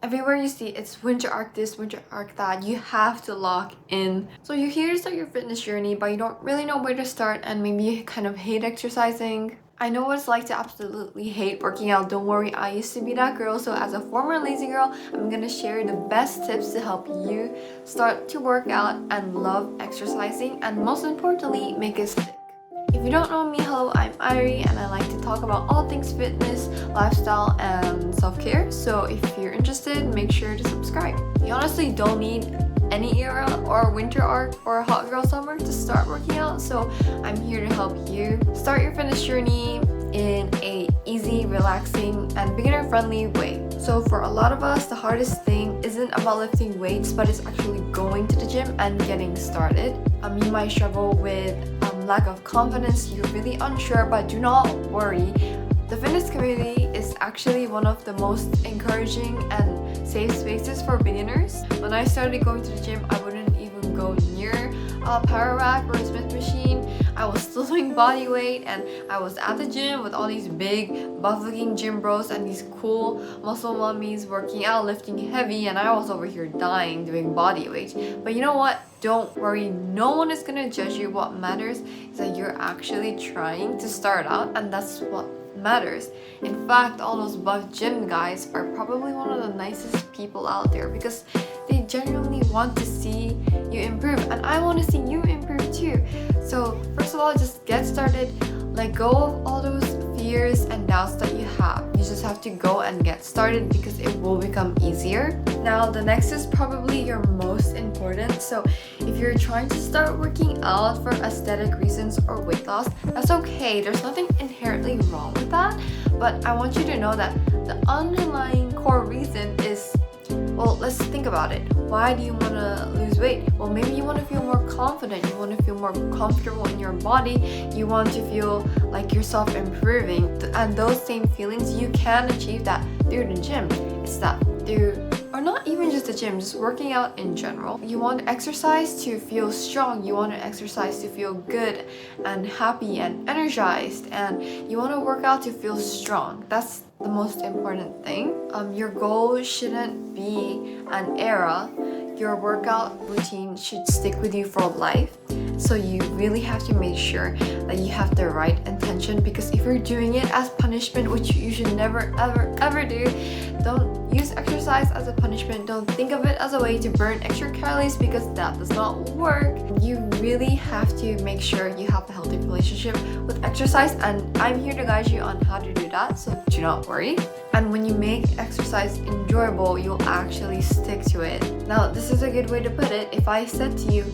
Everywhere you see it's winter arc this, winter arc that, you have to lock in. So you're here to start your fitness journey, but you don't really know where to start, and maybe you kind of hate exercising. I know what it's like to absolutely hate working out. Don't worry, I used to be that girl. So as a former lazy girl, I'm gonna share the best tips to help you start to work out and love exercising, and most importantly, make it stick. If you don't know me, hello, I'm Irie, and I like to talk about all things fitness, lifestyle, and self-care. So if you're interested, make sure to subscribe. You honestly don't need any era or winter arc or hot girl summer to start working out, so I'm here to help you start your fitness journey in a easy, relaxing, and beginner-friendly way. So for a lot of us, the hardest thing isn't about lifting weights, but it's actually going to the gym and getting started. You might struggle with lack of confidence, you're really unsure, but do not worry. The fitness community is actually one of the most encouraging and safe spaces for beginners. When I started going to the gym, I wouldn't even go near a power rack or a Smith machine. I was still doing body weight, and I was at the gym with all these big buff looking gym bros and these cool muscle mummies working out, lifting heavy, and I was over here dying doing body weight. But you know what? Don't worry, no one is gonna judge you. What matters is that you're actually trying to start out, and that's what matters. In fact, all those buff gym guys are probably one of the nicest people out there because they genuinely want to see you improve, and I want to see you improve too. So first of all, just get started. Let go of all those fears and doubts that you have. You just have to go and get started because it will become easier. Now, the next is probably your most important. So if you're trying to start working out for aesthetic reasons or weight loss, that's okay. There's nothing inherently wrong with that. But I want you to know that the underlying core reason is, well, let's think about it. Why do you want to lose weight? Well, maybe you want to feel more confident. You want to feel more comfortable in your body. You want to feel like you're self-improving. And those same feelings, you can achieve that through the gym. It's that through, or not even just the gym, just working out in general. You want to exercise to feel strong. You want to exercise to feel good and happy and energized. And you want to work out to feel strong. That's the most important thing. Your goal shouldn't be an era. Your workout routine should stick with you for life. So you really have to make sure that you have the right intention, because if you're doing it as punishment, which you should never ever do, don't use exercise as a punishment. Don't think of it as a way to burn extra calories, because that does not work. You really have to make sure you have a healthy relationship with exercise, and I'm here to guide you on how to do that, so do not worry. And when you make exercise enjoyable, you'll actually stick to it. Now, this is a good way to put it. If I said to you,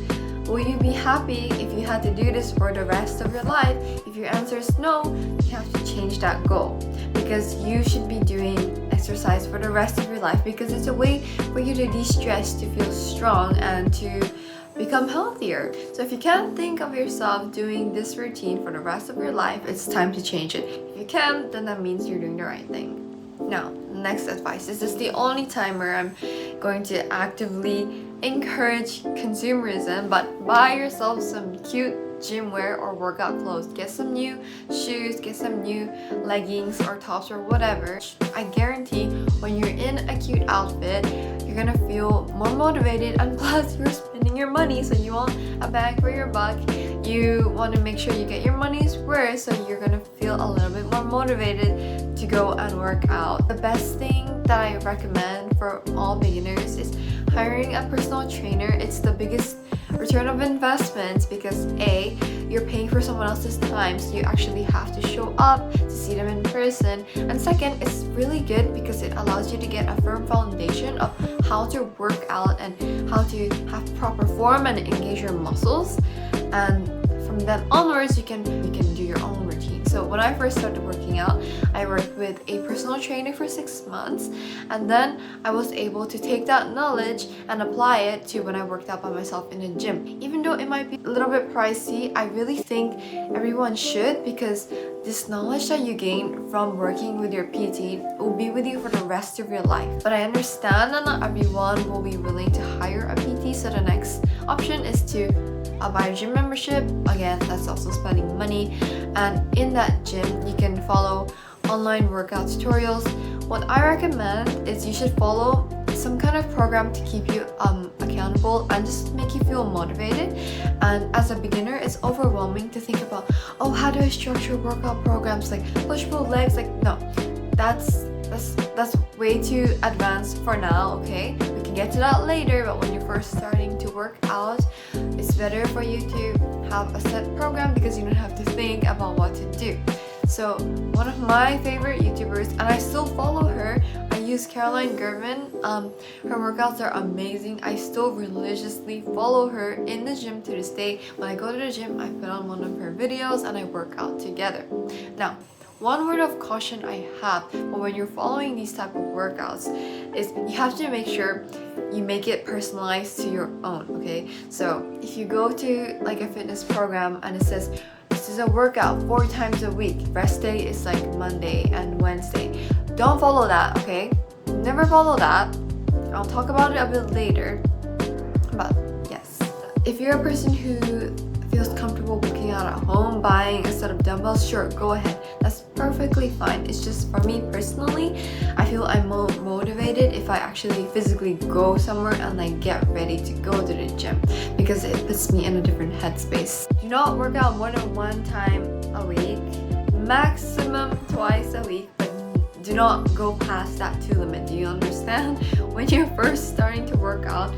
will you be happy if you had to do this for the rest of your life? If your answer is no, you have to change that goal, because you should be doing exercise for the rest of your life, because it's a way for you to de-stress, to feel strong, and to become healthier. So if you can't think of yourself doing this routine for the rest of your life, it's time to change it. If you can, then that means you're doing the right thing. Now, next advice. This is the only time where I'm going to actively encourage consumerism, but buy yourself some cute gym wear or workout clothes. Get some new shoes, get some new leggings or tops or whatever. I guarantee when you're in a cute outfit, you're gonna feel more motivated, and plus you're spending your money, so you want a bang for your buck. You want to make sure you get your money's worth, so you're gonna feel a little bit more motivated to go and work out. The best thing that I recommend for all beginners is hiring a personal trainer. It's the biggest return of investment because A, you're paying for someone else's time, so you actually have to show up to see them in person. And second, it's really good because it allows you to get a firm foundation of how to work out and how to have proper form and engage your muscles. And from then onwards, you can do your own routine. So when I first started working out, I worked with a personal trainer for 6 months, and then I was able to take that knowledge and apply it to when I worked out by myself in a gym. Even though it might be a little bit pricey, I really think everyone should, because this knowledge that you gain from working with your PT will be with you for the rest of your life. But I understand that not everyone will be willing to hire a PT, so the next option is to buy a gym membership. Again, that's also spending money, and in that gym you can follow online workout tutorials. What I recommend is you should follow some kind of program to keep you accountable and just make you feel motivated. And as a beginner, it's overwhelming to think about, oh, how do I structure workout programs like push-pull legs? Like, no, that's way too advanced for now. Okay, we can get to that later, but when you're first starting to work out, it's better for you to have a set program because you don't have to think about what to do. So one of my favorite YouTubers, and I still follow her, I use Caroline Gervin. Her workouts are amazing. I still religiously follow her in the gym to this day. When I go to the gym, I put on one of her videos and I work out together. Now, one word of caution I have when you're following these type of workouts is you have to make sure you make it personalized to your own, okay? So if you go to like a fitness program and it says this is a workout 4 times a week, rest day is like Monday and Wednesday, don't follow that, okay? Never follow that. I'll talk about it a bit later. But yes, if you're a person who feels comfortable working out at home, buying a set of dumbbells, sure, go ahead. That's perfectly fine. It's just for me personally, I feel I'm more motivated if I actually physically go somewhere and like get ready to go to the gym because it puts me in a different headspace. Do not work out more than 1 time a week, maximum twice a week, but do not go past that 2 limit. Do you understand? When you're first starting to work out,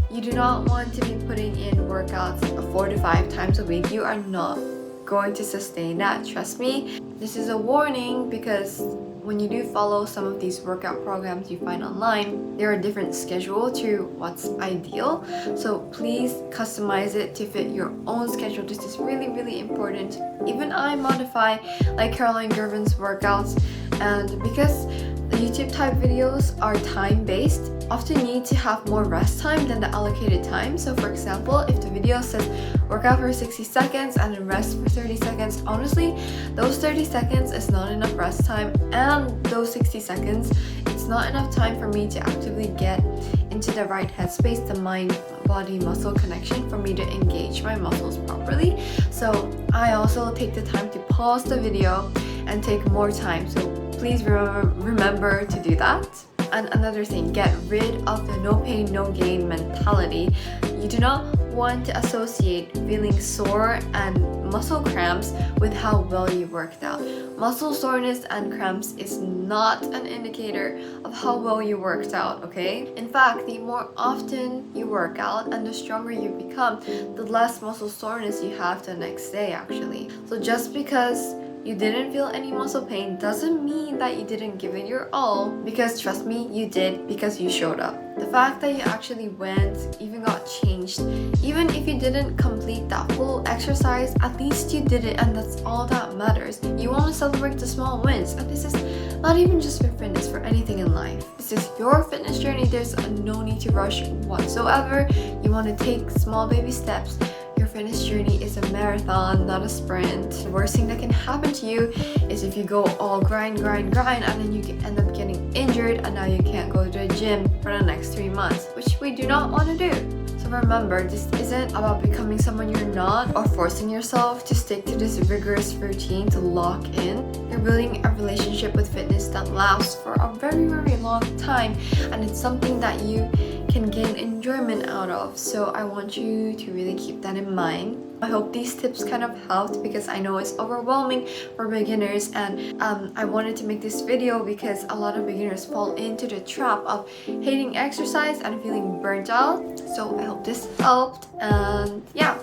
you do not want to be putting in workouts 4 to 5 times a week. You are not going to sustain that, trust me. This is a warning because when you do follow some of these workout programs you find online, there are different schedule to what's ideal. So please customize it to fit your own schedule. This is really, really important. Even I modify like Caroline Gervin's workouts, and because the YouTube type videos are time-based, often need to have more rest time than the allocated time. So for example, if the video says workout for 60 seconds and then rest for 30 seconds, honestly, those 30 seconds is not enough rest time, and those 60 seconds, it's not enough time for me to actively get into the right headspace, the mind-body-muscle connection for me to engage my muscles properly. So I also take the time to pause the video and take more time. So please remember to do that. And another thing, get rid of the no pain, no gain mentality. You do not want to associate feeling sore and muscle cramps with how well you worked out. Muscle soreness and cramps is not an indicator of how well you worked out, okay? In fact, the more often you work out and the stronger you become, the less muscle soreness you have the next day actually. So just because you didn't feel any muscle pain doesn't mean that you didn't give it your all, because trust me, you did, because you showed up. The fact that you actually went, even got changed, even if you didn't complete that full exercise, at least you did it, and that's all that matters. You want to celebrate the small wins, and this is not even just for fitness, for anything in life. This is your fitness journey. There's no need to rush whatsoever. You want to take small baby steps. Your fitness journey is a marathon, not a sprint. The worst thing that can happen to you is if you go all grind, and then you can end up getting injured and now you can't go to the gym for the next 3 months, which we do not want to do. So remember, this isn't about becoming someone you're not or forcing yourself to stick to this rigorous routine to lock in. You're building a relationship with fitness that lasts for a very, very long time, and it's something that you can gain enjoyment out of. So I want you to really keep that in mind. I hope these tips kind of helped because I know it's overwhelming for beginners, and I wanted to make this video because a lot of beginners fall into the trap of hating exercise and feeling burnt out. So I hope this helped, and yeah,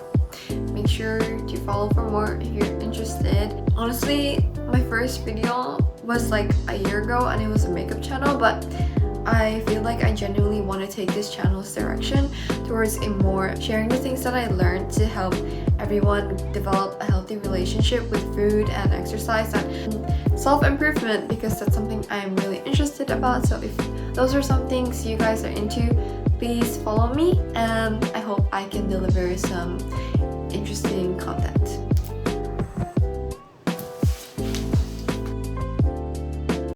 make sure to follow for more if you're interested. Honestly, my first video was like a year ago and it was a makeup channel, but I feel like I genuinely want to take this channel's direction towards a more sharing the things that I learned to help everyone develop a healthy relationship with food and exercise and self-improvement, because that's something I'm really interested about. So if those are some things you guys are into, please follow me, and I hope I can deliver some interesting content.